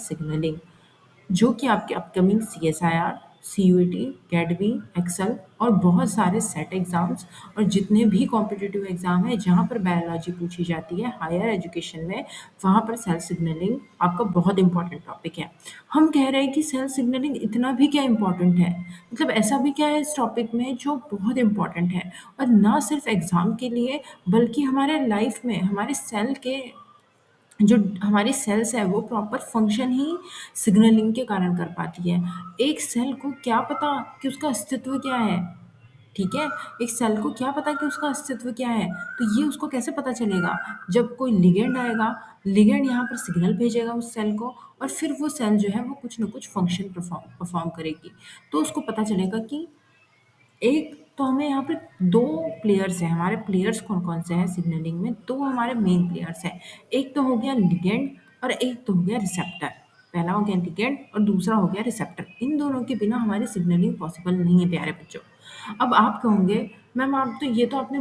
Signalling, जो कि आपके अपकमिंग CSIR, CUET, कैडबी, एक्सेल और बहुत सारे सेट एग्जाम्स और जितने भी कॉम्पिटिटिव एग्जाम है जहाँ पर बायोलॉजी पूछी जाती है हायर एजुकेशन में, वहाँ पर सेल सिग्नलिंग आपका बहुत इंपॉर्टेंट टॉपिक है। हम कह रहे हैं कि सेल सिग्नलिंग इतना भी क्या इंपॉर्टेंट है, मतलब ऐसा भी क्या है इस टॉपिक में जो बहुत इंपॉर्टेंट है, और ना सिर्फ एग्जाम के लिए बल्कि हमारे लाइफ में हमारे सेल के जो हमारी सेल्स है वो प्रॉपर फंक्शन ही सिग्नलिंग के कारण कर पाती है। एक सेल को क्या पता कि उसका अस्तित्व क्या है, ठीक है? एक सेल को क्या पता कि उसका अस्तित्व क्या है? तो ये उसको कैसे पता चलेगा? जब कोई लिगेंड आएगा, लिगेंड यहाँ पर सिग्नल भेजेगा उस सेल को और फिर वो सेल जो है वो कुछ न कुछ फंक्शन परफॉर्म करेगी। तो उसको पता चलेगा कि एक तो हमें यहाँ पे 2 प्लेयर्स हैं, हमारे प्लेयर्स कौन-कौन से हैं सिग्नलिंग में, 2 हमारे मेन प्लेयर्स हैं। एक तो हो गया लिगैंड और एक तो हो गया रिसेप्टर। पहला हो गया लिगैंड और दूसरा हो गया रिसेप्टर। इन दोनों के बिना हमारी सिग्नलिंग पॉसिबल नहीं है प्यारे बच्चों। अब आप कहोगे, मैम आप तो ये तो आपने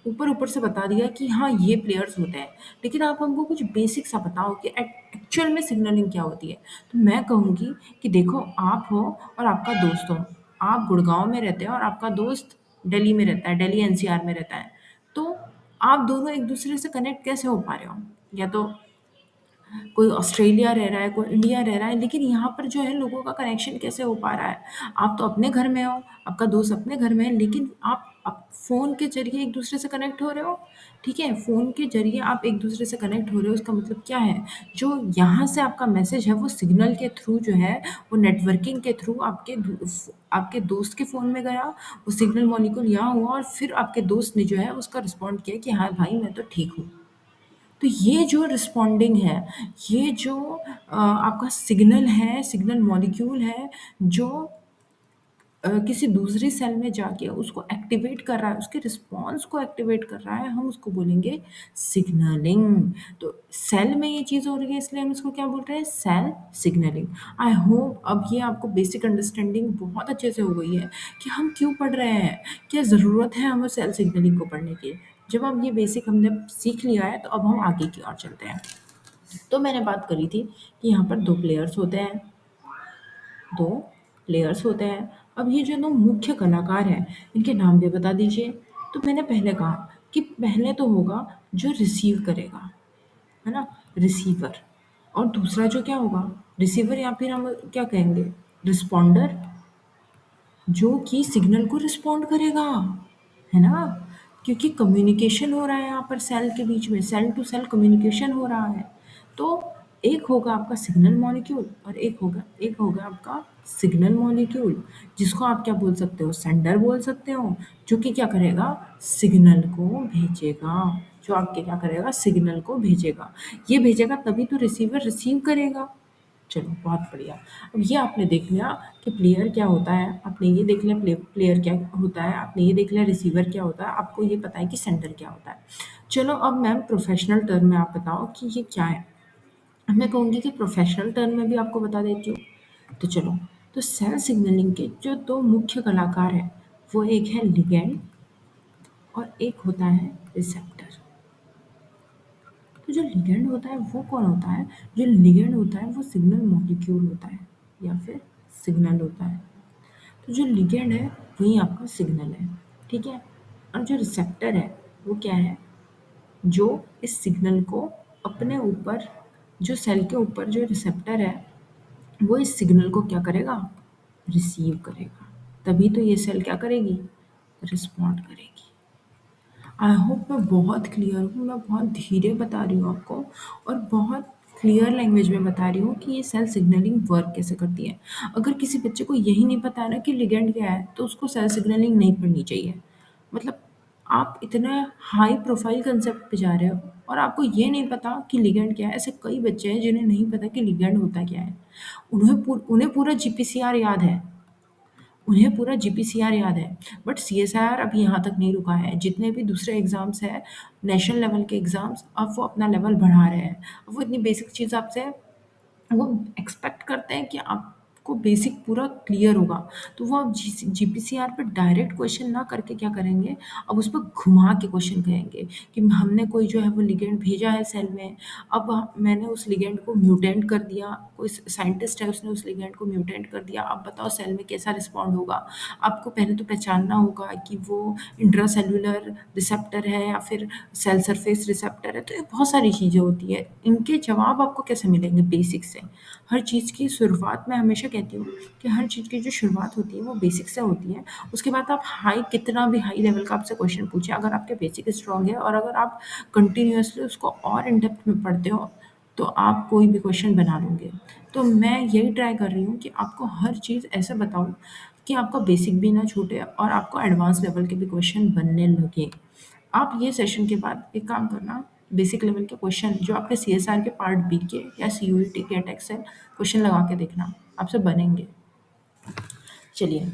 ऊपर-ऊपर से बता दिया कि हाँ, ये प्लेयर्स होते हैं, लेकिन आप हमको कुछ बेसिक सा बताओ कि एक्चुअल में सिग्नलिंग क्या होती है? तो मैं कहूँगी कि देखो आप हो और आपका दोस्त हो, आप गुड़गाँव में रहते हो और आपका दोस्त दिल्ली में रहता है, दिल्ली NCR में रहता है। तो आप दोनों एक-दूसरे से कनेक्ट कैसे हो पा रहे हो? या तो कोई ऑस्ट्रेलिया रह रहा है, कोई इंडिया रह रहा है, लेकिन यहाँ पर जो है लोगों का कनेक्शन कैसे हो पा रहा है? आप तो अपने घर में हो, आपका दोस्त अपने घर में है, लेकिन आप फ़ोन के ज़रिए एक-दूसरे से कनेक्ट हो रहे हो, ठीक है? फ़ोन के ज़रिए आप एक-दूसरे से कनेक्ट हो रहे हो, इसका मतलब क्या है? जो यहाँ से आपका मैसेज है, वो सिग्नल के थ्रू जो है, वो नेटवर्किंग के थ्रू आपके दोस्त के फ़ोन में गया, वो सिग्नल मॉलिक्यूल यहाँ हुआ और फिर आपके दोस्त ने जो है उसका रिस्पॉन्ड किया कि हाँ भाई, मैं तो ठीक हूँ। तो ये जो रिस्पॉन्डिंग है, ये जो आपका सिग्नल है, सिग्नल मॉलिक्यूल है, जो किसी दूसरी सेल में जाके उसको एक्टिवेट कर रहा है, उसके रिस्पॉन्स को एक्टिवेट कर रहा है, हम उसको बोलेंगे सिग्नलिंग। तो सेल में ये चीज़ हो रही है, इसलिए हम इसको क्या बोल रहे हैं? Cell signalling. आई होप अब ये आपको बेसिक अंडरस्टैंडिंग बहुत अच्छे से हो गई है कि हम क्यों पढ़ रहे हैं, क्या ज़रूरत है हमें सेल सिग्नलिंग को पढ़ने की। जब अब ये बेसिक हमने सीख लिया है, तो अब हम आगे की ओर चलते हैं। तो मैंने बात करी थी कि यहाँ पर 2 प्लेयर्स होते हैं, 2 प्लेयर्स होते हैं। अब ये जो 2 मुख्य कलाकार हैं, इनके नाम भी बता दीजिए। तो मैंने पहले कहा कि पहले तो होगा जो रिसीव करेगा, है ना? रिसीवर। और दूसरा जो क्या होगा? रिसीवर या फिर हम क्या कहेंगे? रिस्पॉन्डर, जो कि सिग्नल को रिस्पॉन्ड करेगा, है ना? क्योंकि कम्युनिकेशन हो रहा है यहाँ पर सेल के बीच में, सेल टू सेल कम्युनिकेशन हो रहा है। तो एक होगा आपका सिग्नल मॉलिक्यूल और एक होगा आपका सिग्नल मॉलिक्यूल, जिसको आप क्या बोल सकते हो? सेंडर बोल सकते हो, जो कि क्या करेगा? सिग्नल को भेजेगा, जो आपके क्या करेगा? सिग्नल को भेजेगा। ये भेजेगा तभी तो रिसीवर रिसीव करेगा। चलो बहुत बढ़िया। अब ये आपने देख लिया कि प्लेयर क्या होता है, आपने ये देख लिया प्लेयर क्या होता है, आपने ये देख लिया रिसीवर क्या होता है, आपको ये पता है कि सेंडर क्या होता है। चलो अब मैम प्रोफेशनल टर्म में आप बताओ कि ये क्या है? मैं कहूँगी कि प्रोफेशनल टर्म में भी आपको बता देती हूँ। तो चलो, तो सेल सिग्नलिंग के जो 2 मुख्य कलाकार हैं, वो एक है लिगैंड और एक होता है रिसेप्टर। तो जो लिगैंड होता है वो कौन होता है? जो लिगैंड होता है वो सिग्नल मॉलिक्यूल होता है या फिर सिग्नल होता है। तो जो लिगैंड है वही आपका सिग्नल है, ठीक है? और जो रिसेप्टर है वो क्या है? जो इस सिग्नल को अपने ऊपर, जो सेल के ऊपर जो रिसेप्टर है, वो इस सिग्नल को क्या करेगा? रिसीव करेगा। तभी तो ये सेल क्या करेगी? रिस्पॉन्ड करेगी। आई होप मैं बहुत क्लियर हूँ, मैं बहुत धीरे बता रही हूँ आपको और बहुत क्लियर लैंग्वेज में बता रही हूँ कि ये सेल सिग्नलिंग वर्क कैसे करती है। अगर किसी बच्चे को यही नहीं पता है ना कि लिगैंड क्या है, तो उसको सेल सिग्नलिंग नहीं पढ़नी चाहिए। मतलब आप इतना हाई प्रोफाइल कंसेप्ट पे जा रहे हो और आपको ये नहीं पता कि लिगैंड क्या है। ऐसे कई बच्चे हैं जिन्हें नहीं पता कि लिगैंड होता क्या है। उन्हें पूरा GPCR याद है, उन्हें पूरा GPCR याद है, बट CSIR अभी यहाँ तक नहीं रुका है। जितने भी दूसरे एग्ज़ाम्स हैं, नेशनल लेवल के एग्ज़ाम्स, अब वो अपना लेवल बढ़ा रहे हैं। अब वो इतनी बेसिक चीज़ आपसे वो एक्सपेक्ट करते हैं कि आपको को बेसिक पूरा क्लियर होगा। तो वो अब जीपीसीआर पे डायरेक्ट क्वेश्चन ना करके क्या करेंगे, अब उस पर घुमा के क्वेश्चन करेंगे कि हमने कोई जो है वो लिगेंड भेजा है सेल में, अब मैंने उस लिगेंड को म्यूटेंट कर दिया, कोई साइंटिस्ट है उसने उस लिगेंड को म्यूटेंट कर दिया, अब बताओ सेल में कैसा रिस्पॉन्ड होगा। आपको पहले तो पहचानना होगा कि वो इंट्रासेल्युलर रिसेप्टर है या फिर सेल सरफेस रिसेप्टर है। तो ये बहुत सारी चीज़ें होती है, इनके जवाब आपको कैसे मिलेंगे बेसिक से। हर चीज़ की शुरुआत मैं हमेशा कहती हूँ कि हर चीज़ की जो शुरुआत होती है वो बेसिक से होती है। उसके बाद आप हाई कितना भी हाई लेवल का आपसे क्वेश्चन पूछे, अगर आपके बेसिक स्ट्रांग है और अगर आप कंटिन्यूअसली उसको और इन डेप्थ में पढ़ते हो तो आप कोई भी क्वेश्चन बना लोगे। तो मैं यही ट्राई कर रही हूँ कि आपको हर चीज़ ऐसे बताऊँ कि आपका बेसिक भी ना छूटे और आपको एडवांस लेवल के भी क्वेश्चन बनने लगे। आप ये सेशन के बाद एक काम करना, बेसिक लेवल के क्वेश्चन जो आपके सीएसआर के पार्ट बी के या सीयूईटी गेट एक्सेल क्वेश्चन लगा के देखना, आपसे बनेंगे। चलिए,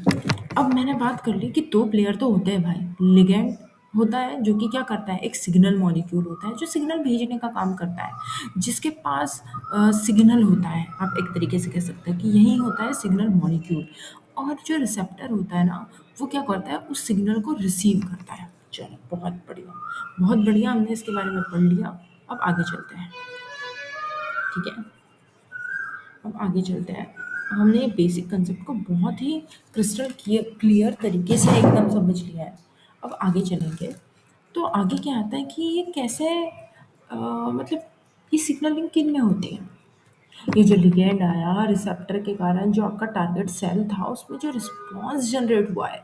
अब मैंने बात कर ली कि 2 प्लेयर तो होते हैं भाई। लिगैंड होता है जो कि क्या करता है, एक सिग्नल मॉलिक्यूल होता है जो सिग्नल भेजने का काम करता है, जिसके पास सिग्नल होता है। आप एक तरीके से कह सकते हैं कि यही होता है सिग्नल मॉलिक्यूल। और जो रिसेप्टर होता है ना, वो क्या करता है, उस सिग्नल को रिसीव करता है। चलो, बहुत बढ़िया, बहुत बढ़िया, हमने इसके बारे में पढ़ लिया। अब आगे चलते हैं, ठीक है। अब आगे चलते हैं। अब हमने ये बेसिक कंसेप्ट को बहुत ही क्रिस्टल क्लियर तरीके से एकदम समझ लिया है। अब आगे चलेंगे, तो आगे क्या आता है कि ये कैसे मतलब ये सिग्नलिंग किन में होती है। ये जो लिगैंड आया रिसेप्टर के कारण जो आपका टारगेट सेल था उसमें जो रिस्पॉन्स जनरेट हुआ है,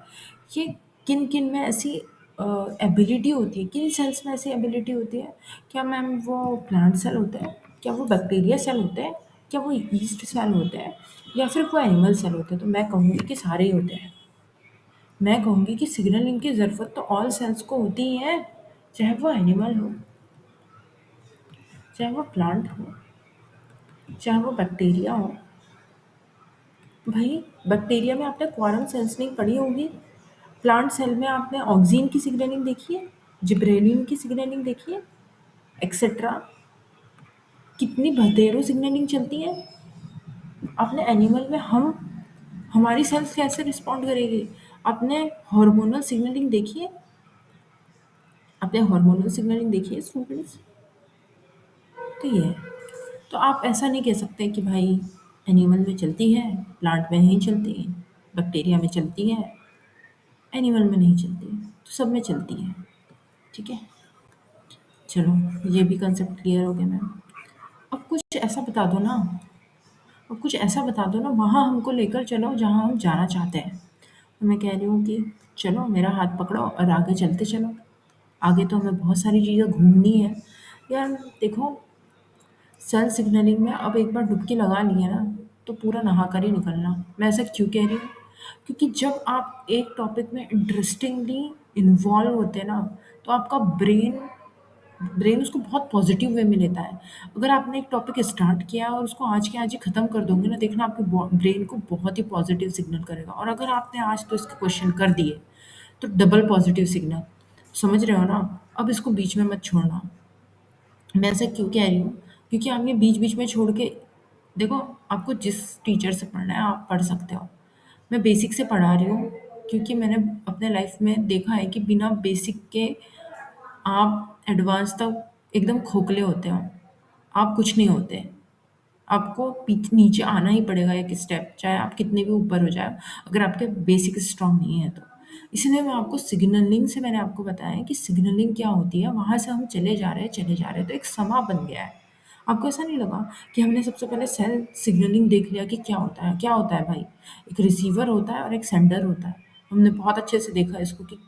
ये किन किन में ऐसी एबिलिटी होती है, किन सेल्स में ऐसी एबिलिटी होती है। क्या मैम वो प्लांट सेल होते हैं, क्या वो बैक्टीरिया सेल होते हैं, क्या वो यीस्ट सेल होते हैं, या फिर वो एनिमल सेल होते हैं। तो मैं कहूँगी कि सारे ही होते हैं। मैं कहूँगी कि सिग्नलिंग की ज़रूरत तो ऑल सेल्स को होती ही है, चाहे वो एनिमल हो, चाहे वो प्लांट हो, चाहे वो बैक्टीरिया हो। भाई, बैक्टीरिया में आपने क्वारम सेल्स नहीं पढ़ी होगी, प्लांट सेल में आपने ऑक्सीन की सिग्नलिंग देखी है, जिब्रेलिन की सिग्नलिंग देखी है, एक्सेट्रा। कितनी बतेरों सिग्नलिंग चलती है। आपने एनिमल में हमारी सेल्स कैसे रिस्पॉन्ड करेगी, आपने हार्मोनल सिग्नलिंग देखी है, आपने हार्मोनल सिग्नलिंग देखी है स्टूडेंट्स। तो ये है। तो आप ऐसा नहीं कह सकते कि भाई एनिमल में चलती है, प्लांट में नहीं चलती, बैक्टीरिया में चलती है, एनिमल में नहीं चलती, तो सब में चलती है, ठीक है। चलो, ये भी कंसेप्ट क्लियर हो गया मैम। अब कुछ ऐसा बता दो ना, अब कुछ ऐसा बता दो ना, वहाँ हमको लेकर चलो जहाँ हम जाना चाहते हैं। तो मैं कह रही हूँ कि चलो मेरा हाथ पकड़ो और आगे चलते चलो। आगे तो हमें बहुत सारी चीज़ें घूमनी है यार। देखो, सेल सिग्नलिंग में अब एक बार डुबकी लगा ली है ना, तो पूरा नहा कर ही निकलना। मैं ऐसा क्यों कह रही हूँ, क्योंकि जब आप एक टॉपिक में इंटरेस्टिंगली इन्वॉल्व होते हैं ना, तो आपका ब्रेन ब्रेन उसको बहुत पॉजिटिव वे में लेता है। अगर आपने एक टॉपिक स्टार्ट किया और उसको आज के आज ही ख़त्म कर दोगे ना, देखना आपके ब्रेन को बहुत ही पॉजिटिव सिग्नल करेगा। और अगर आपने आज तो इसके क्वेश्चन कर दिए तो डबल पॉजिटिव सिग्नल, समझ रहे हो ना। अब इसको बीच में मत छोड़ना। मैं ऐसा क्यों कह रही हूँ, क्योंकि आप ये बीच बीच में छोड़ के देखो, आपको जिस टीचर से पढ़ना है आप पढ़ सकते हो। मैं बेसिक से पढ़ा रही हूँ क्योंकि मैंने अपने लाइफ में देखा है कि बिना बेसिक के आप एडवांस तक एकदम खोखले होते हो, आप कुछ नहीं होते। आपको नीचे आना ही पड़ेगा एक स्टेप, चाहे आप कितने भी ऊपर हो जाए, अगर आपके बेसिक स्ट्रांग नहीं है तो। इसलिए मैं आपको सिग्नलिंग से मैंने आपको बताया है कि सिग्नलिंग क्या होती है, वहाँ से हम चले जा रहे हैं चले जा रहे हैं, तो एक समा बन गया है। आपको ऐसा नहीं लगा कि हमने सबसे पहले सेल सिग्नलिंग देख लिया कि क्या होता है, क्या होता है भाई। एक रिसीवर होता है और एक सेंडर होता है। हमने बहुत अच्छे से देखा इसको कि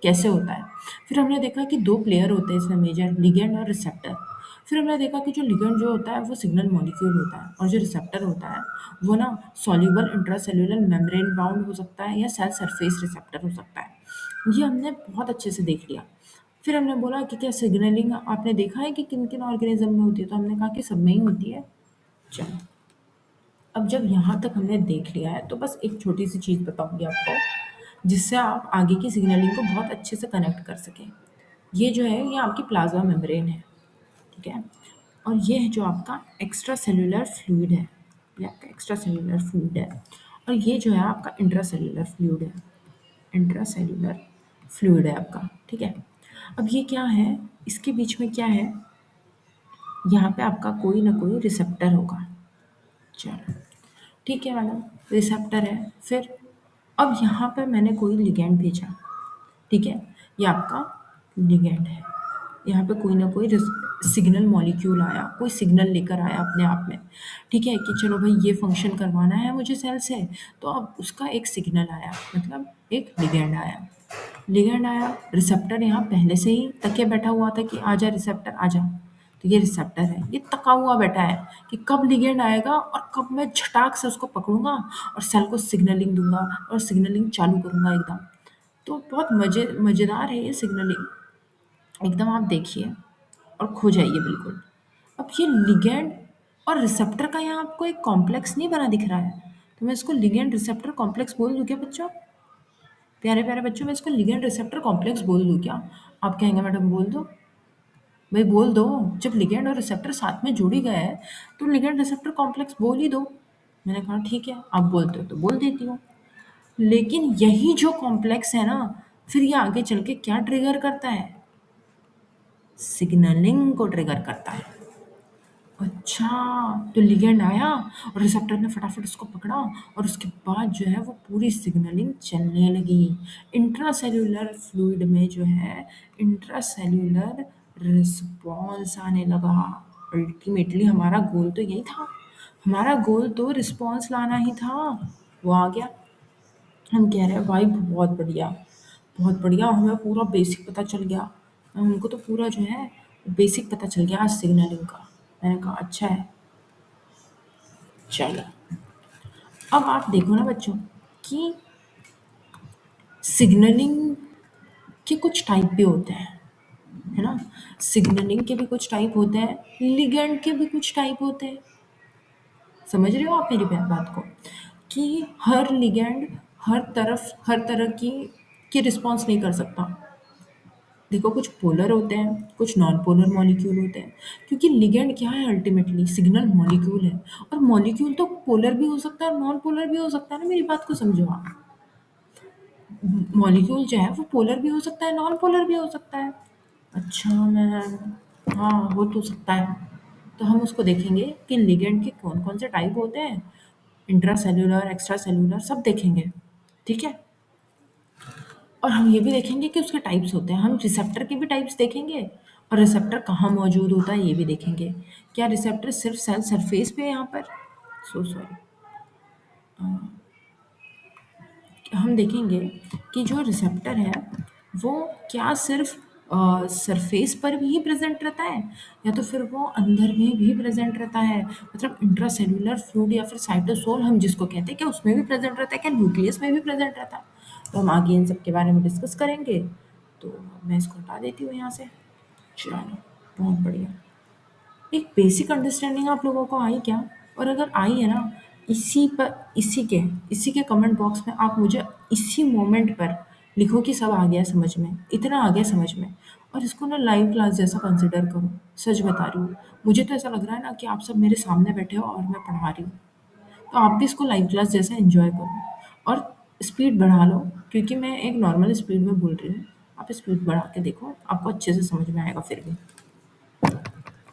कैसे होता है। फिर हमने देखा कि 2 प्लेयर होते हैं इसमें मेजर, लिगैंड और रिसेप्टर। फिर हमने देखा कि जो लिगैंड जो होता है वो सिग्नल मॉलिक्यूल होता है और जो रिसेप्टर होता है वो ना सॉल्युबल इंट्रासेल्युलर मेम्ब्रेन बाउंड हो सकता है या सेल सरफेस रिसेप्टर हो सकता है। ये हमने बहुत अच्छे से देख लिया। फिर हमने बोला कि क्या सिग्नलिंग आपने देखा है कि किन-किन ऑर्गेनिज़्म में होती है? तो हमने कहा कि सब में ही होती है। चलो, अब जब यहाँ तक हमने देख लिया है तो बस एक छोटी-सी चीज़ बताऊँगी आपको, जिससे आप आगे की सिग्नलिंग को बहुत अच्छे से कनेक्ट कर सकें। ये जो है ये आपकी प्लाज़्मा मेम्ब्रेन है, ठीक है? और ये है जो आपका एक्स्ट्रा सेल्युलर फ्लूइड है, ये आपका एक्स्ट्रा सेल्यूलर फ्लूइड है और ये जो है आपका इंट्रा सेल्यूलर फ्लूइड है। इंट्रा सेल्यूलर फ्लूइड है आपका, ठीक है। अब ये क्या है, इसके बीच में क्या है, यहाँ पे आपका कोई ना कोई रिसेप्टर होगा। चलो ठीक है मैडम, रिसेप्टर है। फिर अब यहाँ पर मैंने कोई लिगैंड भेजा, ठीक है, ये आपका लिगैंड है। यहाँ पे कोई ना कोई सिग्नल मॉलिक्यूल आया, कोई सिग्नल लेकर आया अपने आप में, ठीक है, कि चलो भाई ये फंक्शन करवाना है मुझे सेल से, तो अब उसका एक सिग्नल आया, मतलब एक लिगैंड आया। लिगैंड आया, रिसेप्टर यहाँ पहले से ही तकिया बैठा हुआ था कि आजा रिसेप्टर आजा, तो ये रिसेप्टर है, ये तका हुआ बैठा है कि कब लिगैंड आएगा और कब मैं झटाक से उसको पकड़ूंगा और सेल को सिग्नलिंग दूंगा और सिग्नलिंग चालू करूंगा एकदम। तो बहुत मज़ेदार है ये सिग्नलिंग, एकदम आप देखिए और खो जाइए बिल्कुल। अब ये लिगैंड और रिसेप्टर का यहाँ आपको एक कॉम्प्लेक्स नहीं बना दिख रहा है, तो मैं इसको लिगैंड रिसेप्टर कॉम्प्लेक्स बोल दूँ क्या बच्चों? प्यारे प्यारे बच्चों, मैं इसको लिगैंड रिसेप्टर कॉम्प्लेक्स बोल दूँ क्या? आप कहेंगे मैडम बोल दो, भाई बोल दो, जब लिगैंड और रिसेप्टर साथ में जुड़ ही गए हैं तो लिगैंड रिसेप्टर कॉम्प्लेक्स बोल ही दो। मैंने कहा ठीक है, आप बोलते हो तो बोल देती हूँ। लेकिन यही जो कॉम्प्लेक्स है ना, फिर ये आगे चल के क्या ट्रिगर करता है? सिग्नलिंग को ट्रिगर करता है। अच्छा, तो लिगैंड आया और रिसेप्टर ने फटाफट उसको पकड़ा और उसके बाद जो है वो पूरी सिग्नलिंग चलने लगी। इंट्रासेल्यूलर फ्लूइड में जो है इंट्रासेल्यूलर रिस्पॉन्स आने लगा। अल्टीमेटली हमारा गोल तो यही था, हमारा गोल तो रिस्पॉन्स लाना ही था, वो आ गया। हम कह रहे हैं भाई बहुत बढ़िया, बहुत बढ़िया, हमें पूरा बेसिक पता चल गया। हमको तो पूरा जो है बेसिक पता चल गया आज सिग्नलिंग का। मैंने कहा अच्छा है। चलो अब आप देखो ना बच्चों कि सिग्नलिंग के कुछ टाइप भी होते हैं, है ना? सिग्नलिंग के भी कुछ टाइप होते हैं, लिगैंड के भी कुछ टाइप होते हैं। समझ रहे हो आप मेरी बात को, कि हर लिगैंड हर तरफ हर तरह की रिस्पॉन्स नहीं कर सकता। देखो कुछ पोलर होते हैं, कुछ नॉन पोलर मॉलिक्यूल होते हैं, क्योंकि लिगैंड क्या है, अल्टीमेटली सिग्नल मॉलिक्यूल है। और मॉलिक्यूल तो पोलर भी हो सकता है और नॉन पोलर भी हो सकता है ना, मेरी बात को समझो आप। मॉलिक्यूल जो है वो पोलर भी हो सकता है, नॉन पोलर भी हो सकता है। अच्छा मैम, हाँ हो तो सकता है। तो हम उसको देखेंगे कि लिगैंड के कौन कौन से टाइप होते हैं, इंट्रा सेल्यूलर एक्स्ट्रा सेल्यूलर सब देखेंगे, ठीक है। और हम ये भी देखेंगे कि उसके टाइप्स होते हैं, हम रिसेप्टर के भी टाइप्स देखेंगे और रिसेप्टर कहाँ मौजूद होता है ये भी देखेंगे। क्या रिसेप्टर सिर्फ सेल सरफेस पे है यहाँ पर? So sorry. हम देखेंगे कि जो रिसेप्टर है वो क्या सिर्फ सरफेस पर भी प्रेजेंट रहता है या तो फिर वो अंदर में भी प्रेजेंट रहता है, मतलब इंट्रासेल्यूलर फ्लूइड या फिर साइटोसोल हम जिसको कहते हैं, क्या उसमें भी प्रेजेंट रहता है, क्या न्यूक्लियस में भी प्रेजेंट रहता है? तो हम आगे इन सब के बारे में डिस्कस करेंगे। तो मैं इसको हटा देती हूँ यहाँ से। चलो बहुत बढ़िया, एक बेसिक अंडरस्टैंडिंग आप लोगों को आई क्या? और अगर आई है ना, इसी के कमेंट बॉक्स में आप मुझे इसी मोमेंट पर लिखो कि सब आ गया समझ में, इतना आ गया समझ में। और इसको ना लाइव क्लास जैसा कंसिडर करो, सच बता रही हूँ। मुझे तो ऐसा लग रहा है ना कि आप सब मेरे सामने बैठे हो और मैं पढ़ा रही हूँ। तो आप भी इसको लाइव क्लास जैसा एंजॉय करो और स्पीड बढ़ा लो, क्योंकि मैं एक नॉर्मल स्पीड में बोल रही हूँ। आप स्पीड बढ़ा के देखो, आपको अच्छे से समझ में आएगा फिर भी।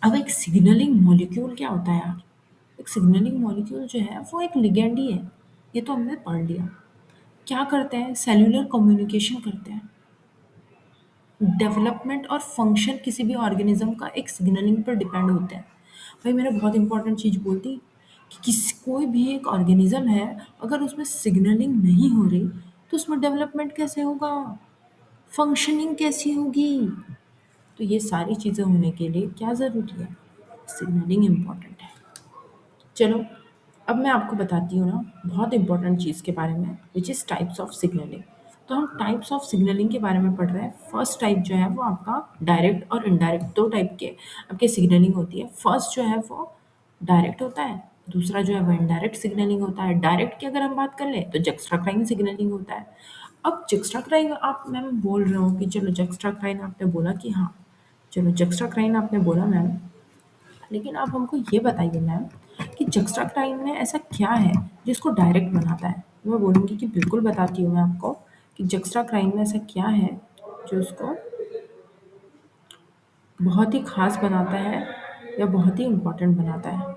अब एक सिग्नलिंग मॉलिक्यूल क्या होता है यार? एक सिग्नलिंग मॉलिक्यूल जो है वो एक लिगैंड ही है, ये तो हमने पढ़ लिया। क्या करते हैं? सेल्यूलर कम्युनिकेशन करते हैं। डेवलपमेंट और फंक्शन किसी भी ऑर्गेनिज्म का एक सिग्नलिंग पर डिपेंड होता है। भाई मैंने बहुत इंपॉर्टेंट चीज़ बोल दी कि कोई भी एक ऑर्गेनिज्म है, अगर उसमें सिग्नलिंग नहीं हो रही तो उसमें डेवलपमेंट कैसे होगा, फंक्शनिंग कैसी होगी? तो ये सारी चीज़ें होने के लिए क्या ज़रूरी है? सिग्नलिंग इम्पॉर्टेंट है। चलो अब मैं आपको बताती हूँ ना बहुत इंपॉर्टेंट चीज़ के बारे में, which is types of signalling. तो हम टाइप्स ऑफ सिग्नलिंग के बारे में पढ़ रहे हैं। फर्स्ट टाइप जो है वो आपका डायरेक्ट और इनडायरेक्ट, दो टाइप के आपके सिग्नलिंग होती है। फर्स्ट जो है वो डायरेक्ट होता है, दूसरा जो है वो इनडायरेक्ट सिग्नलिंग होता है। डायरेक्ट की अगर हम बात कर लें तो जक्स्ट्राक्राइन सिग्नलिंग होता है। अब जक्स्ट्राक्राइन आप मैम बोल रहे हो कि चलो जक्स्ट्राक्राइन आपने बोला कि हाँ, चलो जक्स्ट्राक्राइन आपने बोला मैम, लेकिन आप हमको ये बताइए मैम कि जक्स्ट्राक्टाइन में ऐसा क्या है जिसको डायरेक्ट बनाता है। मैं बोलूँगी कि बिल्कुल बताती हूँ मैं आपको कि जक्स्ट्राक्टाइन में ऐसा क्या है जो उसको बहुत ही ख़ास बनाता है या बहुत ही इम्पोर्टेंट बनाता है।